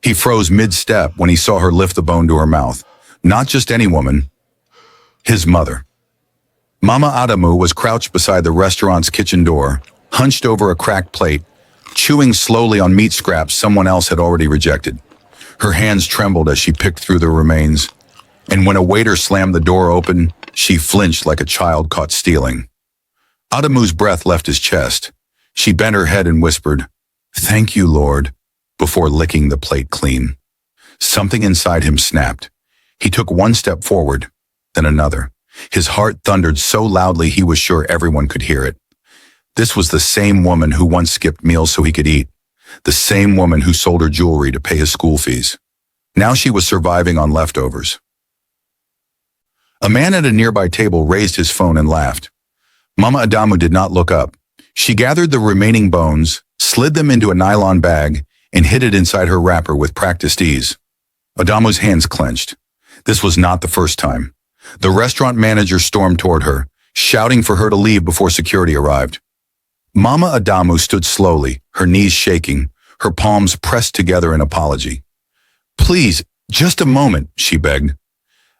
He froze mid-step when he saw her lift the bone to her mouth. Not just any woman, his mother. Mama Adamu was crouched beside the restaurant's kitchen door, hunched over a cracked plate, chewing slowly on meat scraps someone else had already rejected. Her hands trembled as she picked through the remains, and when a waiter slammed the door open, she flinched like a child caught stealing. Adamu's breath left his chest. She bent her head and whispered, "Thank you, Lord," before licking the plate clean. Something inside him snapped. He took one step forward, then another. His heart thundered so loudly he was sure everyone could hear it. This was the same woman who once skipped meals so he could eat. The same woman who sold her jewelry to pay his school fees. Now she was surviving on leftovers. A man at a nearby table raised his phone and laughed. Mama Adamu did not look up. She gathered the remaining bones, slid them into a nylon bag, and hid it inside her wrapper with practiced ease. Adamu's hands clenched. This was not the first time. The restaurant manager stormed toward her, shouting for her to leave before security arrived. Mama Adamu stood slowly, her knees shaking, her palms pressed together in apology. "Please, just a moment," she begged.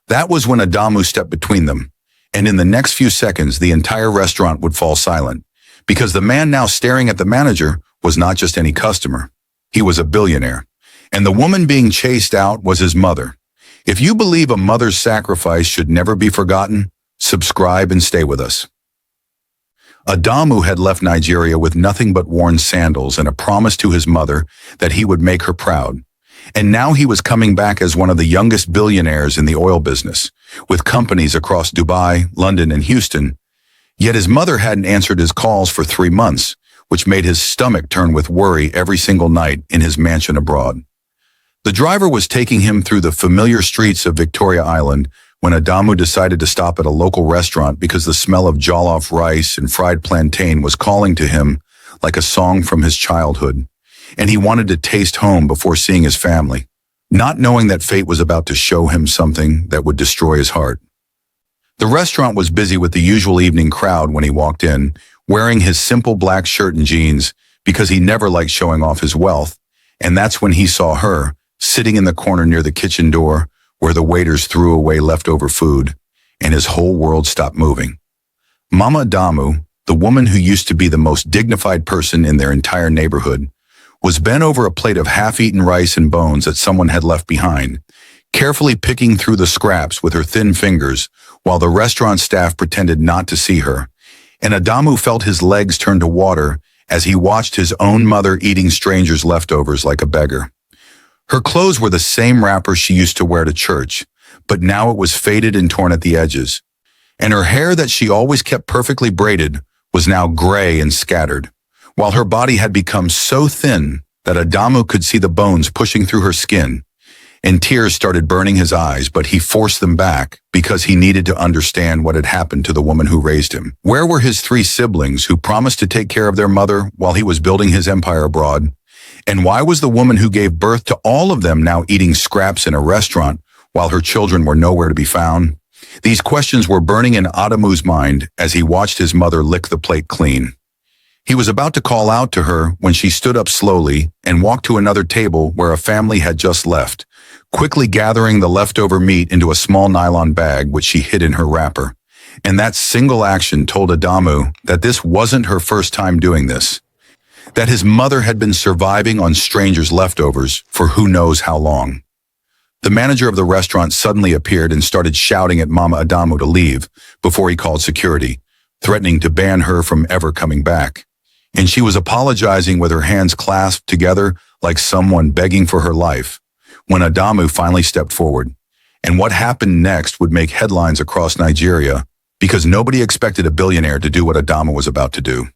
That was when Adamu stepped between them, and in the next few seconds the entire restaurant would fall silent, because the man now staring at the manager was not just any customer. He was a billionaire, and the woman being chased out was his mother. If you believe a mother's sacrifice should never be forgotten, subscribe and stay with us. Adamu had left Nigeria with nothing but worn sandals and a promise to his mother that he would make her proud. And now he was coming back as one of the youngest billionaires in the oil business, with companies across Dubai, London, and Houston. Yet his mother hadn't answered his calls for 3 months, which made his stomach turn with worry every single night in his mansion abroad. The driver was taking him through the familiar streets of Victoria Island when Adamu decided to stop at a local restaurant because the smell of jollof rice and fried plantain was calling to him like a song from his childhood, and he wanted to taste home before seeing his family, not knowing that fate was about to show him something that would destroy his heart. The restaurant was busy with the usual evening crowd when he walked in, wearing his simple black shirt and jeans because he never liked showing off his wealth, and that's when he saw her, sitting in the corner near the kitchen door, where the waiters threw away leftover food, and his whole world stopped moving. Mama Adamu, the woman who used to be the most dignified person in their entire neighborhood, was bent over a plate of half-eaten rice and bones that someone had left behind, carefully picking through the scraps with her thin fingers while the restaurant staff pretended not to see her, and Adamu felt his legs turn to water as he watched his own mother eating strangers' leftovers like a beggar. Her clothes were the same wrapper she used to wear to church, but now it was faded and torn at the edges, and her hair that she always kept perfectly braided was now gray and scattered, while her body had become so thin that Adamu could see the bones pushing through her skin, and tears started burning his eyes, but he forced them back because he needed to understand what had happened to the woman who raised him. Where were his 3 siblings who promised to take care of their mother while he was building his empire abroad? And why was the woman who gave birth to all of them now eating scraps in a restaurant while her children were nowhere to be found? These questions were burning in Adamu's mind as he watched his mother lick the plate clean. He was about to call out to her when she stood up slowly and walked to another table where a family had just left, quickly gathering the leftover meat into a small nylon bag which she hid in her wrapper. And that single action told Adamu that this wasn't her first time doing this, that his mother had been surviving on strangers' leftovers for who knows how long. The manager of the restaurant suddenly appeared and started shouting at Mama Adamu to leave before he called security, threatening to ban her from ever coming back. And she was apologizing with her hands clasped together like someone begging for her life, when Adamu finally stepped forward. And what happened next would make headlines across Nigeria because nobody expected a billionaire to do what Adamu was about to do.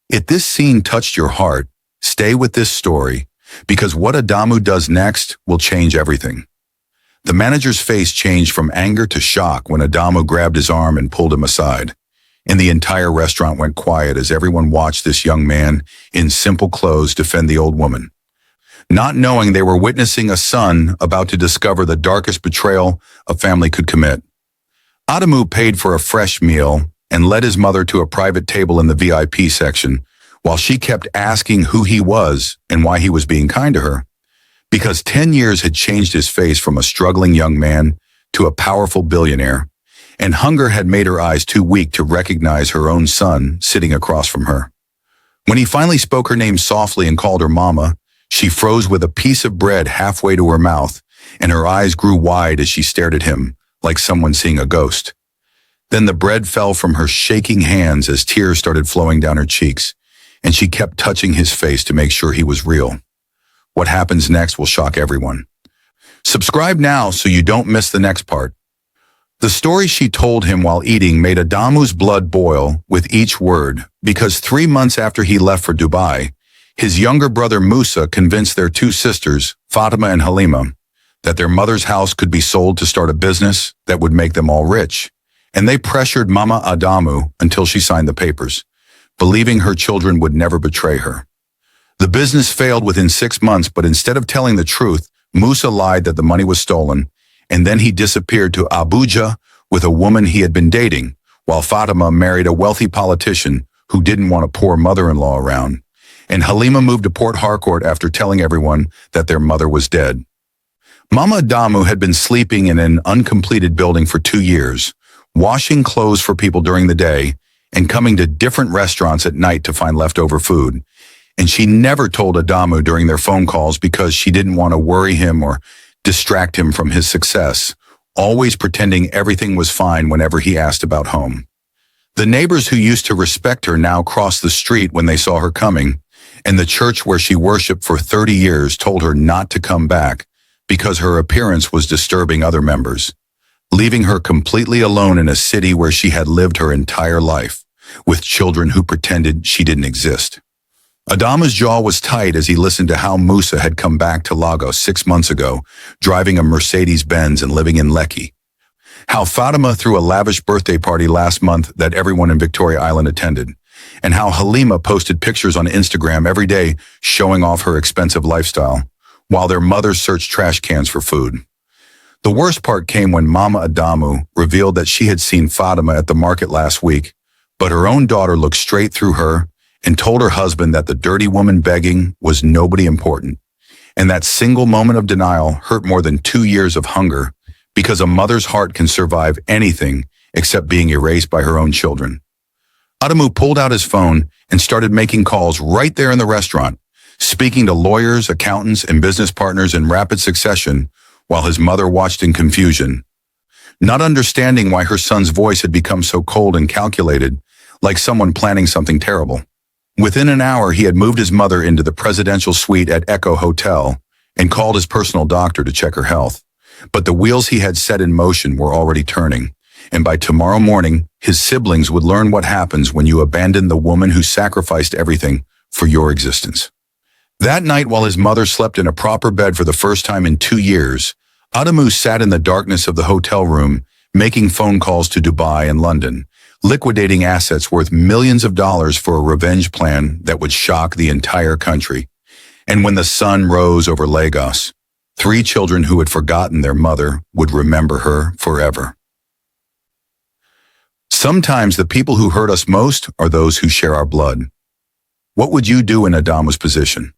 If this scene touched your heart, stay with this story, because what Adamu does next will change everything. The manager's face changed from anger to shock when Adamu grabbed his arm and pulled him aside, and the entire restaurant went quiet as everyone watched this young man in simple clothes defend the old woman, not knowing they were witnessing a son about to discover the darkest betrayal a family could commit. Adamu paid for a fresh meal and led his mother to a private table in the VIP section, while she kept asking who he was and why he was being kind to her. because 10 years had changed his face from a struggling young man to a powerful billionaire, and hunger had made her eyes too weak to recognize her own son sitting across from her. When he finally spoke her name softly and called her mama, she froze with a piece of bread halfway to her mouth, and her eyes grew wide as she stared at him, like someone seeing a ghost. Then the bread fell from her shaking hands as tears started flowing down her cheeks, and she kept touching his face to make sure he was real. What happens next will shock everyone. Subscribe now so you don't miss the next part. The story she told him while eating made Adamu's blood boil with each word, because 3 months after he left for Dubai, his younger brother Musa convinced their 2 sisters, Fatima and Halima, that their mother's house could be sold to start a business that would make them all rich, and they pressured Mama Adamu until she signed the papers, believing her children would never betray her. The business failed within 6 months, but instead of telling the truth, Musa lied that the money was stolen, and then he disappeared to Abuja with a woman he had been dating, while Fatima married a wealthy politician who didn't want a poor mother-in-law around, and Halima moved to Port Harcourt after telling everyone that their mother was dead. Mama Adamu had been sleeping in an uncompleted building for 2 years, washing clothes for people during the day, and coming to different restaurants at night to find leftover food. And she never told Adamu during their phone calls because she didn't want to worry him or distract him from his success, always pretending everything was fine whenever he asked about home. The neighbors who used to respect her now crossed the street when they saw her coming, and the church where she worshiped for 30 years told her not to come back because her appearance was disturbing other members, leaving her completely alone in a city where she had lived her entire life, with children who pretended she didn't exist. Adamu's jaw was tight as he listened to how Musa had come back to Lagos 6 months ago, driving a Mercedes-Benz and living in Lekki. How Fatima threw a lavish birthday party last month that everyone in Victoria Island attended, and how Halima posted pictures on Instagram every day showing off her expensive lifestyle, while their mothers searched trash cans for food. The worst part came when Mama Adamu revealed that she had seen Fatima at the market last week, but her own daughter looked straight through her and told her husband that the dirty woman begging was nobody important. And that single moment of denial hurt more than 2 years of hunger, because a mother's heart can survive anything except being erased by her own children. Adamu pulled out his phone and started making calls right there in the restaurant, speaking to lawyers, accountants, and business partners in rapid succession while his mother watched in confusion, not understanding why her son's voice had become so cold and calculated, like someone planning something terrible. Within an hour, he had moved his mother into the presidential suite at Echo Hotel and called his personal doctor to check her health. But the wheels he had set in motion were already turning, and by tomorrow morning, his siblings would learn what happens when you abandon the woman who sacrificed everything for your existence. That night, while his mother slept in a proper bed for the first time in 2 years, Adamu sat in the darkness of the hotel room, making phone calls to Dubai and London, liquidating assets worth millions of dollars for a revenge plan that would shock the entire country. And when the sun rose over Lagos, 3 children who had forgotten their mother would remember her forever. Sometimes the people who hurt us most are those who share our blood. What would you do in Adamu's position?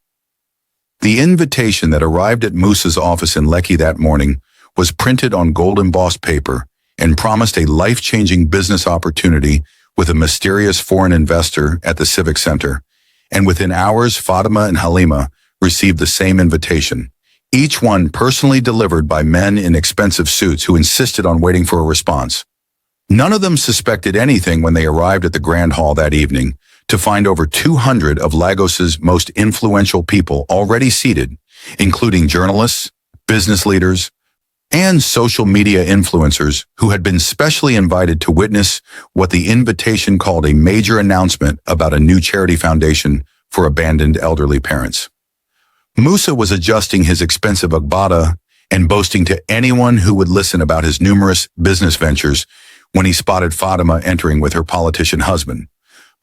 The invitation that arrived at Musa's office in Lekki that morning was printed on gold-embossed paper and promised a life-changing business opportunity with a mysterious foreign investor at the Civic Center. And within hours, Fatima and Halima received the same invitation, each one personally delivered by men in expensive suits who insisted on waiting for a response. None of them suspected anything when they arrived at the Grand Hall that evening to find over 200 of Lagos's most influential people already seated, including journalists, business leaders, and social media influencers who had been specially invited to witness what the invitation called a major announcement about a new charity foundation for abandoned elderly parents. Musa was adjusting his expensive agbada and boasting to anyone who would listen about his numerous business ventures when he spotted Fatima entering with her politician husband,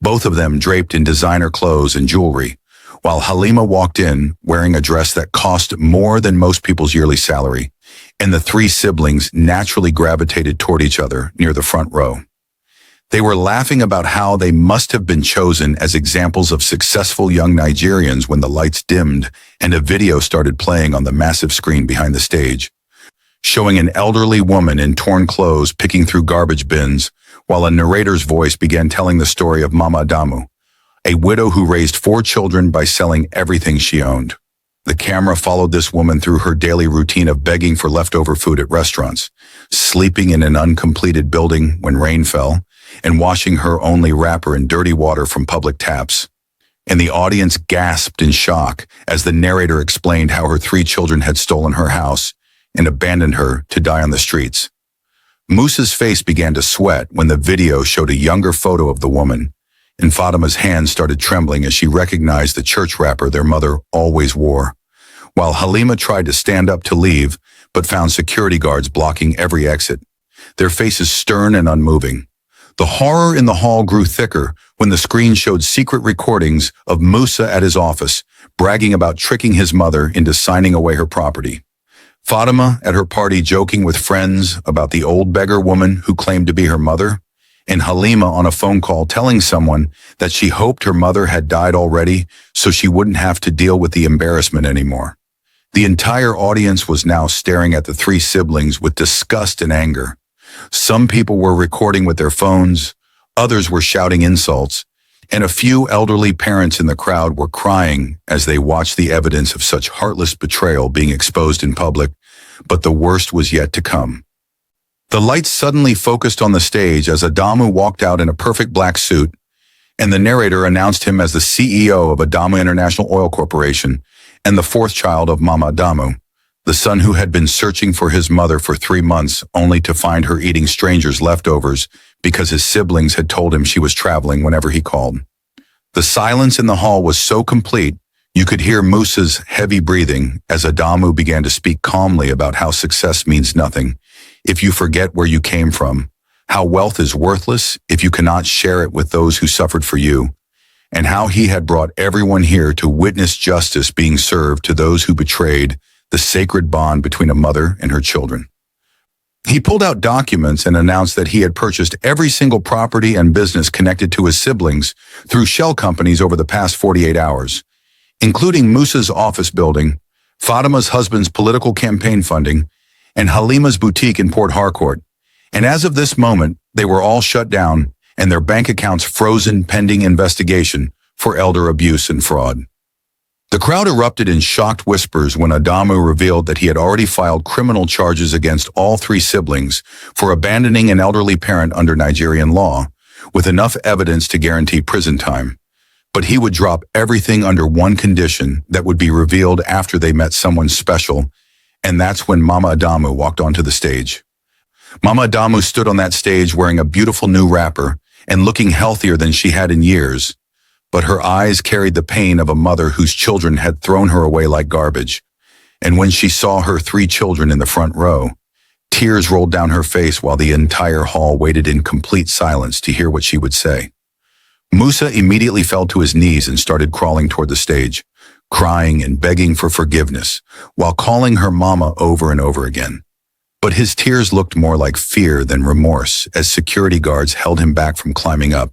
both of them draped in designer clothes and jewelry, while Halima walked in wearing a dress that cost more than most people's yearly salary, and the 3 siblings naturally gravitated toward each other near the front row. They were laughing about how they must have been chosen as examples of successful young Nigerians when the lights dimmed and a video started playing on the massive screen behind the stage, showing an elderly woman in torn clothes picking through garbage bins, while a narrator's voice began telling the story of Mama Adamu, a widow who raised 4 children by selling everything she owned. The camera followed this woman through her daily routine of begging for leftover food at restaurants, sleeping in an uncompleted building when rain fell, and washing her only wrapper in dirty water from public taps. And the audience gasped in shock as the narrator explained how her 3 children had stolen her house and abandoned her to die on the streets. Musa's face began to sweat when the video showed a younger photo of the woman, and Fatima's hands started trembling as she recognized the church wrapper their mother always wore, while Halima tried to stand up to leave but found security guards blocking every exit, their faces stern and unmoving. The horror in the hall grew thicker when the screen showed secret recordings of Musa at his office, bragging about tricking his mother into signing away her property. Fatima at her party joking with friends about the old beggar woman who claimed to be her mother, and Halima on a phone call telling someone that she hoped her mother had died already so she wouldn't have to deal with the embarrassment anymore. The entire audience was now staring at the 3 siblings with disgust and anger. Some people were recording with their phones, others were shouting insults, and a few elderly parents in the crowd were crying as they watched the evidence of such heartless betrayal being exposed in public, but the worst was yet to come. The lights suddenly focused on the stage as Adamu walked out in a perfect black suit, and the narrator announced him as the CEO of Adamu International Oil Corporation and the 4th child of Mama Adamu, the son who had been searching for his mother for 3 months only to find her eating strangers' leftovers because his siblings had told him she was traveling whenever he called. The silence in the hall was so complete, you could hear Musa's heavy breathing as Adamu began to speak calmly about how success means nothing if you forget where you came from, how wealth is worthless if you cannot share it with those who suffered for you, and how he had brought everyone here to witness justice being served to those who betrayed the sacred bond between a mother and her children. He pulled out documents and announced that he had purchased every single property and business connected to his siblings through shell companies over the past 48 hours, including Musa's office building, Fatima's husband's political campaign funding, and Halima's boutique in Port Harcourt. And as of this moment, they were all shut down and their bank accounts frozen pending investigation for elder abuse and fraud. The crowd erupted in shocked whispers when Adamu revealed that he had already filed criminal charges against all 3 siblings for abandoning an elderly parent under Nigerian law, with enough evidence to guarantee prison time. But he would drop everything under one condition that would be revealed after they met someone special, and that's when Mama Adamu walked onto the stage. Mama Adamu stood on that stage wearing a beautiful new wrapper and looking healthier than she had in years, but her eyes carried the pain of a mother whose children had thrown her away like garbage. And when she saw her 3 children in the front row, tears rolled down her face while the entire hall waited in complete silence to hear what she would say. Musa immediately fell to his knees and started crawling toward the stage, crying and begging for forgiveness, while calling her mama over and over again. But his tears looked more like fear than remorse as security guards held him back from climbing up,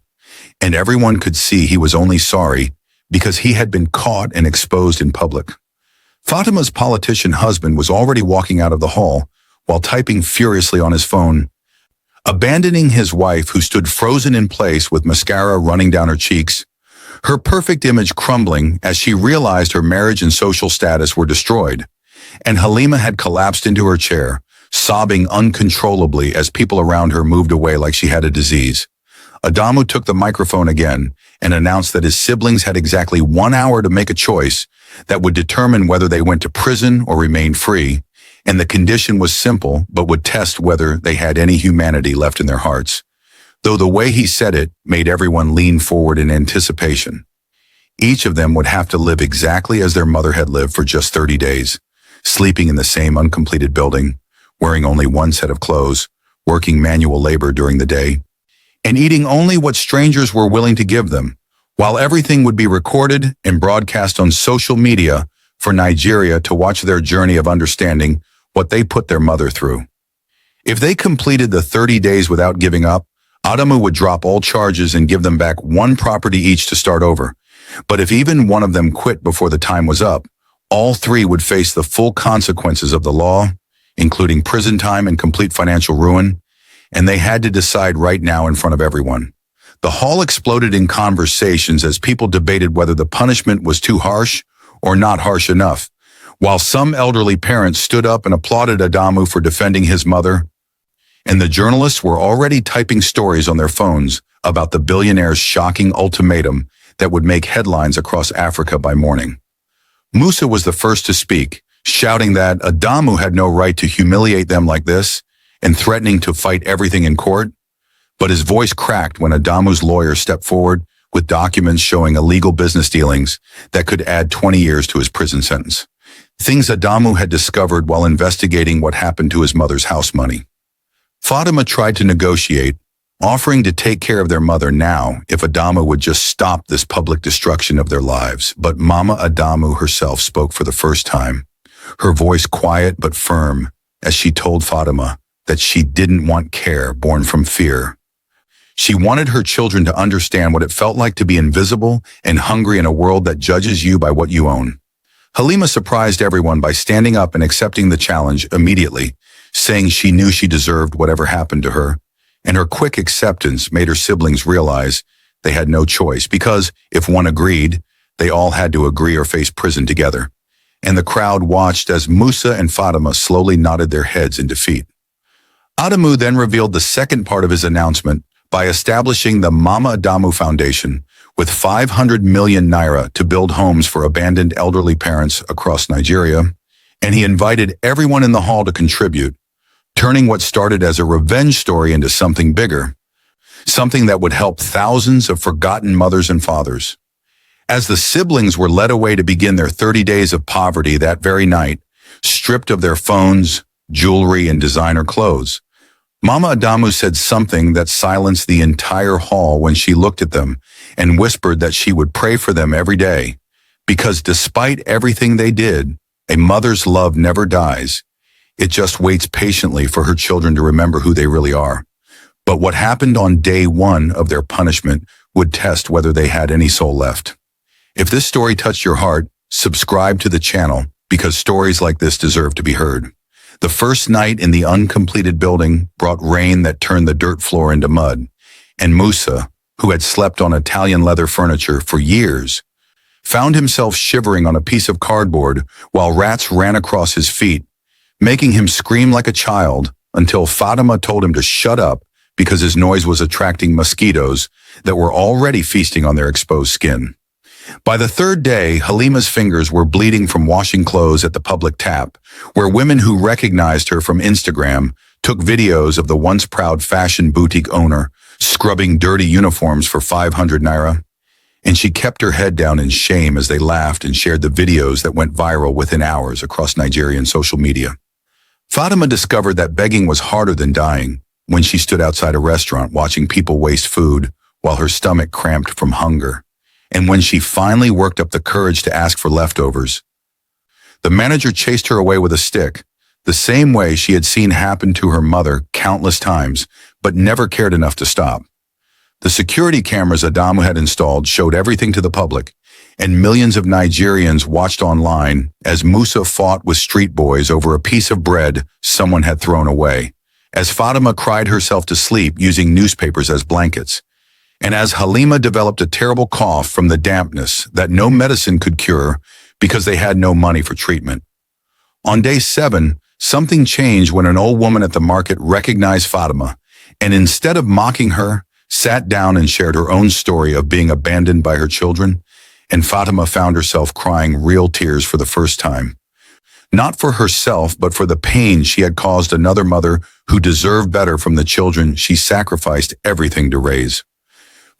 and everyone could see he was only sorry because he had been caught and exposed in public. Fatima's politician husband was already walking out of the hall while typing furiously on his phone, abandoning his wife who stood frozen in place with mascara running down her cheeks, her perfect image crumbling as she realized her marriage and social status were destroyed, and Halima had collapsed into her chair, sobbing uncontrollably as people around her moved away like she had a disease. Adamu took the microphone again and announced that his siblings had exactly 1 hour to make a choice that would determine whether they went to prison or remained free, and the condition was simple but would test whether they had any humanity left in their hearts. Though the way he said it made everyone lean forward in anticipation. Each of them would have to live exactly as their mother had lived for just 30 days, sleeping in the same uncompleted building, wearing only one set of clothes, working manual labor during the day, and eating only what strangers were willing to give them, while everything would be recorded and broadcast on social media for Nigeria to watch their journey of understanding what they put their mother through. If they completed the 30 days without giving up, Adamu would drop all charges and give them back one property each to start over. But if even one of them quit before the time was up, all three would face the full consequences of the law, including prison time and complete financial ruin, and they had to decide right now in front of everyone. The hall exploded in conversations as people debated whether the punishment was too harsh or not harsh enough. While some elderly parents stood up and applauded Adamu for defending his mother, and the journalists were already typing stories on their phones about the billionaire's shocking ultimatum that would make headlines across Africa by morning. Musa was the first to speak, shouting that Adamu had no right to humiliate them like this and threatening to fight everything in court. But his voice cracked when Adamu's lawyer stepped forward with documents showing illegal business dealings that could add 20 years to his prison sentence. Things Adamu had discovered while investigating what happened to his mother's house money. Fatima tried to negotiate, offering to take care of their mother now if Adamu would just stop this public destruction of their lives. But Mama Adamu herself spoke for the first time, her voice quiet but firm, as she told Fatima that she didn't want care born from fear. She wanted her children to understand what it felt like to be invisible and hungry in a world that judges you by what you own. Halima surprised everyone by standing up and accepting the challenge immediately, saying she knew she deserved whatever happened to her, and her quick acceptance made her siblings realize they had no choice because if one agreed, they all had to agree or face prison together. And the crowd watched as Musa and Fatima slowly nodded their heads in defeat. Adamu then revealed the second part of his announcement by establishing the Mama Adamu Foundation with 500 million naira to build homes for abandoned elderly parents across Nigeria, and he invited everyone in the hall to contribute, turning what started as a revenge story into something bigger, something that would help thousands of forgotten mothers and fathers. As the siblings were led away to begin their 30 days of poverty that very night, stripped of their phones, jewelry, and designer clothes, Mama Adamu said something that silenced the entire hall when she looked at them and whispered that she would pray for them every day, because despite everything they did, a mother's love never dies. It just waits patiently for her children to remember who they really are. But what happened on day one of their punishment would test whether they had any soul left. If this story touched your heart, subscribe to the channel because stories like this deserve to be heard. The first night in the uncompleted building brought rain that turned the dirt floor into mud, and Musa, who had slept on Italian leather furniture for years, found himself shivering on a piece of cardboard while rats ran across his feet, making him scream like a child until Fatima told him to shut up because his noise was attracting mosquitoes that were already feasting on their exposed skin. By the third day, Halima's fingers were bleeding from washing clothes at the public tap, where women who recognized her from Instagram took videos of the once proud fashion boutique owner scrubbing dirty uniforms for 500 naira. And she kept her head down in shame as they laughed and shared the videos that went viral within hours across Nigerian social media. Fatima discovered that begging was harder than dying when she stood outside a restaurant watching people waste food while her stomach cramped from hunger. And when she finally worked up the courage to ask for leftovers, the manager chased her away with a stick, the same way she had seen happen to her mother countless times, but never cared enough to stop. The security cameras Adamu had installed showed everything to the public, and millions of Nigerians watched online as Musa fought with street boys over a piece of bread someone had thrown away, as Fatima cried herself to sleep using newspapers as blankets, and as Halima developed a terrible cough from the dampness that no medicine could cure because they had no money for treatment. On day 7, something changed when an old woman at the market recognized Fatima, and instead of mocking her, sat down and shared her own story of being abandoned by her children, and Fatima found herself crying real tears for the first time. Not for herself, but for the pain she had caused another mother who deserved better from the children she sacrificed everything to raise.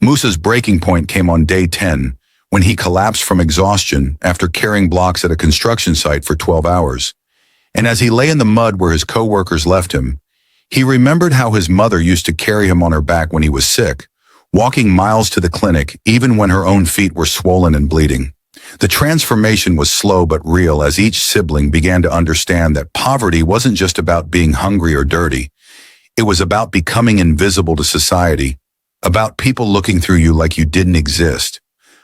Musa's breaking point came on day 10, when he collapsed from exhaustion after carrying blocks at a construction site for 12 hours. And as he lay in the mud where his co-workers left him, he remembered how his mother used to carry him on her back when he was sick, walking miles to the clinic even when her own feet were swollen and bleeding. The transformation was slow but real as each sibling began to understand that poverty wasn't just about being hungry or dirty. It was about becoming invisible to society about people looking through you like you didn't exist,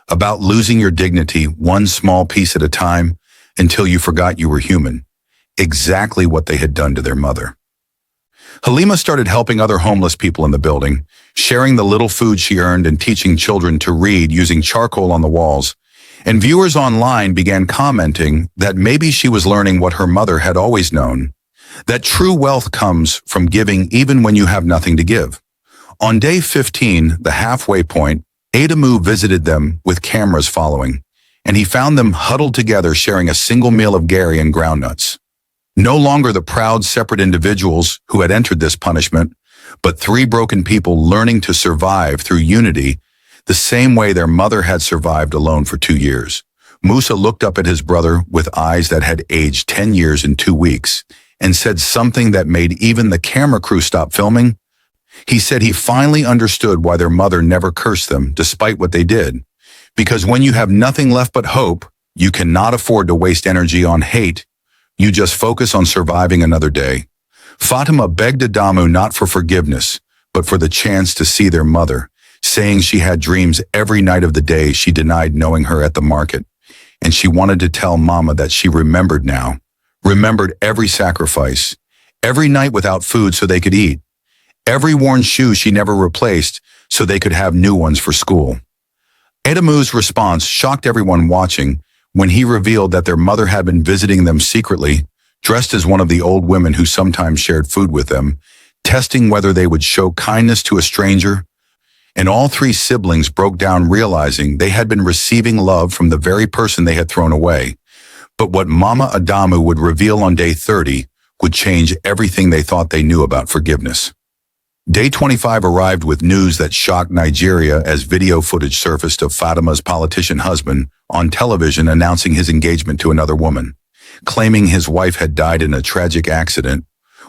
about losing your dignity one small piece at a time until you forgot you were human. Exactly what they had done to their mother. Halima started helping other homeless people in the building, sharing the little food she earned and teaching children to read using charcoal on the walls. And viewers online began commenting that maybe she was learning what her mother had always known, that true wealth comes from giving even when you have nothing to give. On day 15, the halfway point, Adamu visited them with cameras following, and he found them huddled together sharing a single meal of gari and groundnuts. No longer the proud, separate individuals who had entered this punishment, but three broken people learning to survive through unity the same way their mother had survived alone for 2 years. Musa looked up at his brother with eyes that had aged 10 years in 2 weeks and said something that made even the camera crew stop filming. He said he finally understood why their mother never cursed them despite what they did. Because when you have nothing left but hope, you cannot afford to waste energy on hate. You just focus on surviving another day. Fatima begged Adamu not for forgiveness, but for the chance to see their mother, saying she had dreams every night of the day she denied knowing her at the market. And she wanted to tell Mama that she remembered now, remembered every sacrifice, every night without food so they could eat, every worn shoe she never replaced so they could have new ones for school. Adamu's response shocked everyone watching when he revealed that their mother had been visiting them secretly, dressed as one of the old women who sometimes shared food with them, testing whether they would show kindness to a stranger. And all three siblings broke down realizing they had been receiving love from the very person they had thrown away. But what Mama Adamu would reveal on day 30 would change everything they thought they knew about forgiveness. Day 25 arrived with news that shocked Nigeria as video footage surfaced of Fatima's politician husband on television announcing his engagement to another woman, claiming his wife had died in a tragic accident,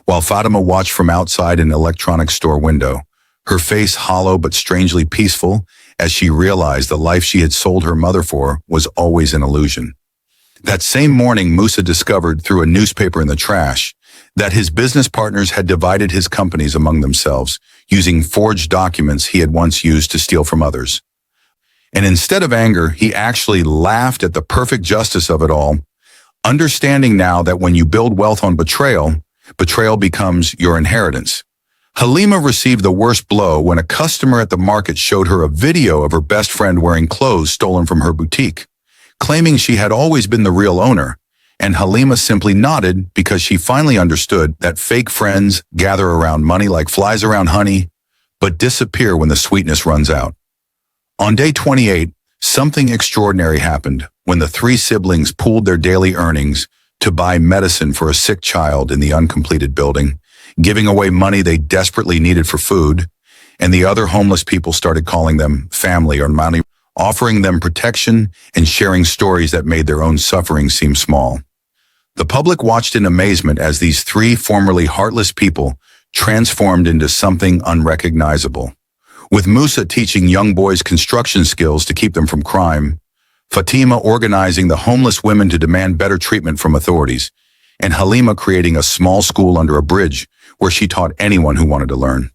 while Fatima watched from outside an electronics store window, her face hollow but strangely peaceful as she realized the life she had sold her mother for was always an illusion. That same morning, Musa discovered through a newspaper in the trash that his business partners had divided his companies among themselves, using forged documents he had once used to steal from others. And instead of anger, he actually laughed at the perfect justice of it all, understanding now that when you build wealth on betrayal, betrayal becomes your inheritance. Halima received the worst blow when a customer at the market showed her a video of her best friend wearing clothes stolen from her boutique, claiming she had always been the real owner, and Halima simply nodded because she finally understood that fake friends gather around money like flies around honey, but disappear when the sweetness runs out. On day 28, something extraordinary happened when the three siblings pooled their daily earnings to buy medicine for a sick child in the uncompleted building, giving away money they desperately needed for food, and the other homeless people started calling them family or money, offering them protection and sharing stories that made their own suffering seem small. The public watched in amazement as these three formerly heartless people transformed into something unrecognizable. With Musa teaching young boys construction skills to keep them from crime, Fatima organizing the homeless women to demand better treatment from authorities, and Halima creating a small school under a bridge where she taught anyone who wanted to learn.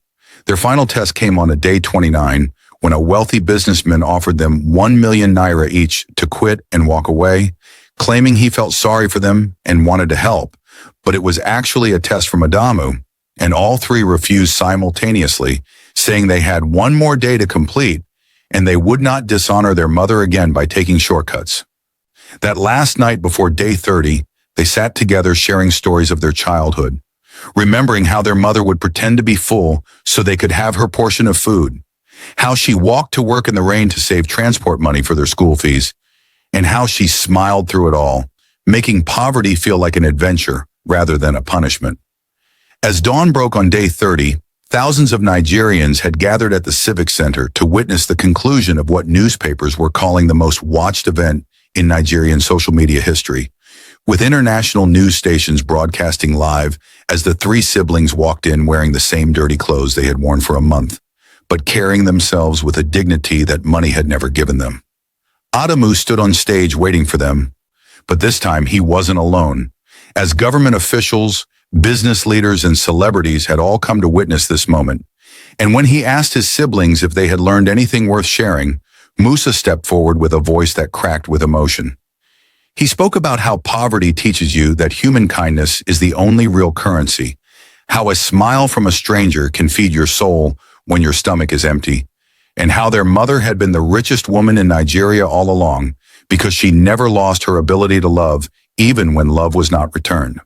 Their final test came on a day 29 when a wealthy businessman offered them 1 million naira each to quit and walk away, claiming he felt sorry for them and wanted to help. But it was actually a test from Adamu, and all three refused simultaneously, saying they had one more day to complete and they would not dishonor their mother again by taking shortcuts. That last night before day 30, they sat together sharing stories of their childhood, remembering how their mother would pretend to be full so they could have her portion of food, how she walked to work in the rain to save transport money for their school fees, and how she smiled through it all, making poverty feel like an adventure rather than a punishment. As dawn broke on day 30, thousands of Nigerians had gathered at the Civic Center to witness the conclusion of what newspapers were calling the most watched event in Nigerian social media history, with international news stations broadcasting live as the three siblings walked in wearing the same dirty clothes they had worn for a month, but carrying themselves with a dignity that money had never given them. Adamu stood on stage waiting for them, but this time he wasn't alone, as government officials, business leaders, and celebrities had all come to witness this moment, And when he asked his siblings if they had learned anything worth sharing, Musa stepped forward with a voice that cracked with emotion. He spoke about how poverty teaches you that human kindness is the only real currency, how a smile from a stranger can feed your soul when your stomach is empty, and how their mother had been the richest woman in Nigeria all along because she never lost her ability to love, even when love was not returned.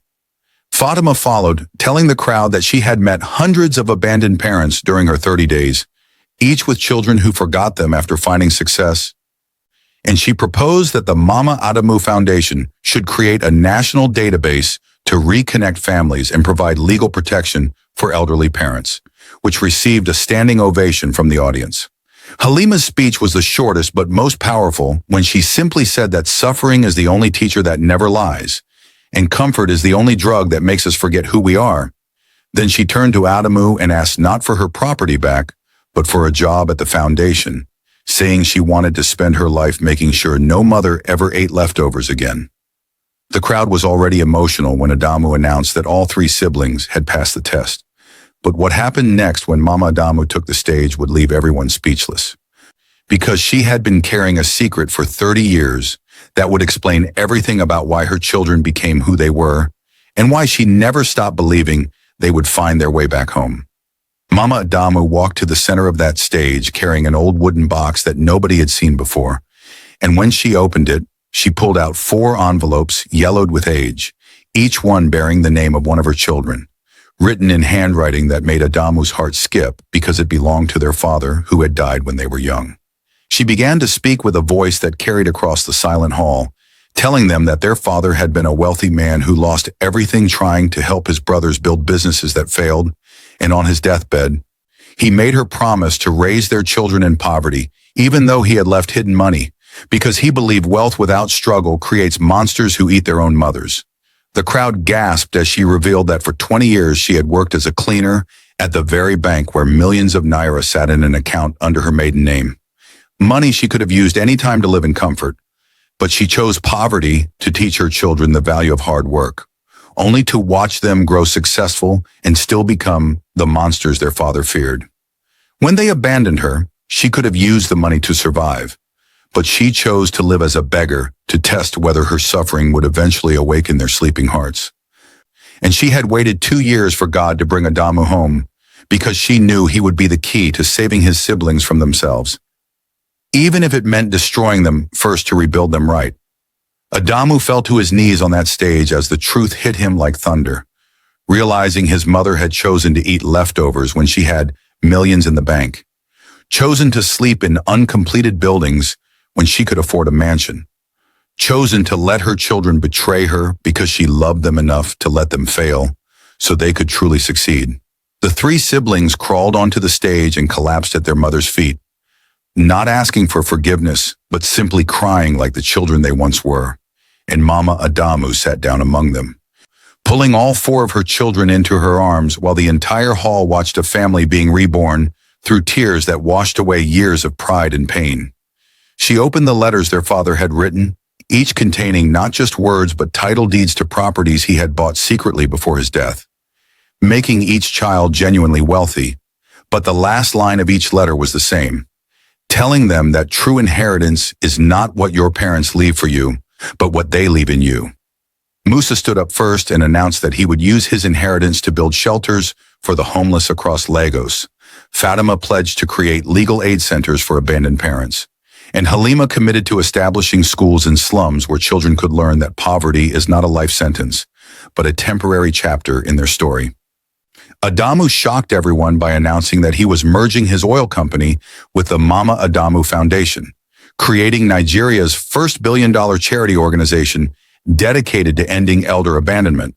Fatima followed, telling the crowd that she had met hundreds of abandoned parents during her 30 days, each with children who forgot them after finding success. And she proposed that the Mama Adamu Foundation should create a national database to reconnect families and provide legal protection for elderly parents, which received a standing ovation from the audience. Halima's speech was the shortest but most powerful when she simply said that suffering is the only teacher that never lies, and comfort is the only drug that makes us forget who we are. Then she turned to Adamu and asked not for her property back, but for a job at the foundation, saying she wanted to spend her life making sure no mother ever ate leftovers again. The crowd was already emotional when Adamu announced that all three siblings had passed the test. But what happened next when Mama Adamu took the stage would leave everyone speechless. Because she had been carrying a secret for 30 years that would explain everything about why her children became who they were and why she never stopped believing they would find their way back home. Mama Adamu walked to the center of that stage carrying an old wooden box that nobody had seen before, and when she opened it, she pulled out 4 envelopes yellowed with age, each one bearing the name of one of her children, written in handwriting that made Adamu's heart skip because it belonged to their father who had died when they were young. She began to speak with a voice that carried across the silent hall, telling them that their father had been a wealthy man who lost everything trying to help his brothers build businesses that failed, and on his deathbed, he made her promise to raise their children in poverty, even though he had left hidden money, because he believed wealth without struggle creates monsters who eat their own mothers. The crowd gasped as she revealed that for 20 years she had worked as a cleaner at the very bank where millions of naira sat in an account under her maiden name. Money she could have used any time to live in comfort, but she chose poverty to teach her children the value of hard work, only to watch them grow successful and still become the monsters their father feared. When they abandoned her, she could have used the money to survive, but she chose to live as a beggar to test whether her suffering would eventually awaken their sleeping hearts. And she had waited 2 years for God to bring Adamu home because she knew he would be the key to saving his siblings from themselves, even if it meant destroying them first to rebuild them right. Adamu fell to his knees on that stage as the truth hit him like thunder, realizing his mother had chosen to eat leftovers when she had millions in the bank, chosen to sleep in uncompleted buildings when she could afford a mansion, chosen to let her children betray her because she loved them enough to let them fail so they could truly succeed. The 3 siblings crawled onto the stage and collapsed at their mother's feet, not asking for forgiveness, but simply crying like the children they once were. And Mama Adamu sat down among them, pulling all 4 of her children into her arms while the entire hall watched a family being reborn through tears that washed away years of pride and pain. She opened the letters their father had written, each containing not just words but title deeds to properties he had bought secretly before his death, making each child genuinely wealthy. But the last line of each letter was the same, telling them that true inheritance is not what your parents leave for you, but what they leave in you. Musa stood up first and announced that he would use his inheritance to build shelters for the homeless across Lagos. Fatima pledged to create legal aid centers for abandoned parents, and Halima committed to establishing schools in slums where children could learn that poverty is not a life sentence, but a temporary chapter in their story. Adamu shocked everyone by announcing that he was merging his oil company with the Mama Adamu Foundation, creating Nigeria's first billion-dollar charity organization dedicated to ending elder abandonment.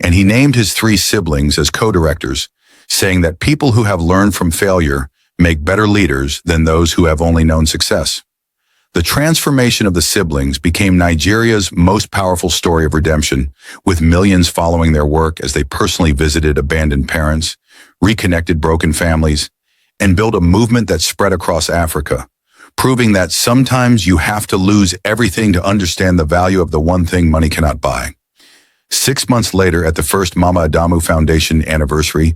And he named his 3 siblings as co-directors, saying that people who have learned from failure make better leaders than those who have only known success. The transformation of the siblings became Nigeria's most powerful story of redemption, with millions following their work as they personally visited abandoned parents, reconnected broken families, and built a movement that spread across Africa, proving that sometimes you have to lose everything to understand the value of the one thing money cannot buy. 6 months later, at the first Mama Adamu Foundation anniversary,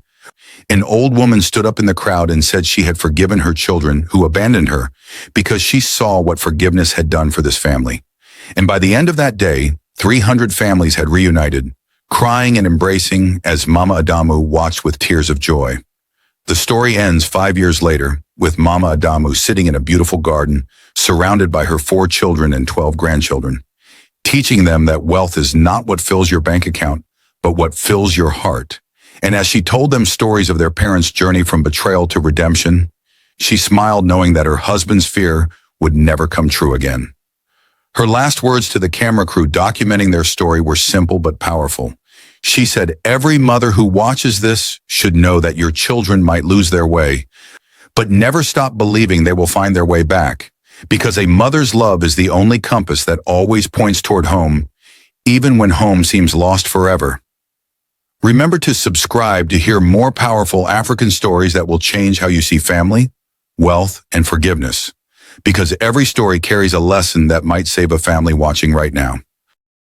An old woman stood up in the crowd and said she had forgiven her children who abandoned her because she saw what forgiveness had done for this family. And by the end of that day, 300 families had reunited, crying and embracing as Mama Adamu watched with tears of joy. The story ends 5 years later with Mama Adamu sitting in a beautiful garden, surrounded by her 4 children and 12 grandchildren, teaching them that wealth is not what fills your bank account, but what fills your heart. And as she told them stories of their parents' journey from betrayal to redemption, she smiled knowing that her husband's fear would never come true again. Her last words to the camera crew documenting their story were simple but powerful. She said, "Every mother who watches this should know that your children might lose their way, but never stop believing they will find their way back, because a mother's love is the only compass that always points toward home, even when home seems lost forever." Remember to subscribe to hear more powerful African stories that will change how you see family, wealth, and forgiveness, because every story carries a lesson that might save a family watching right now.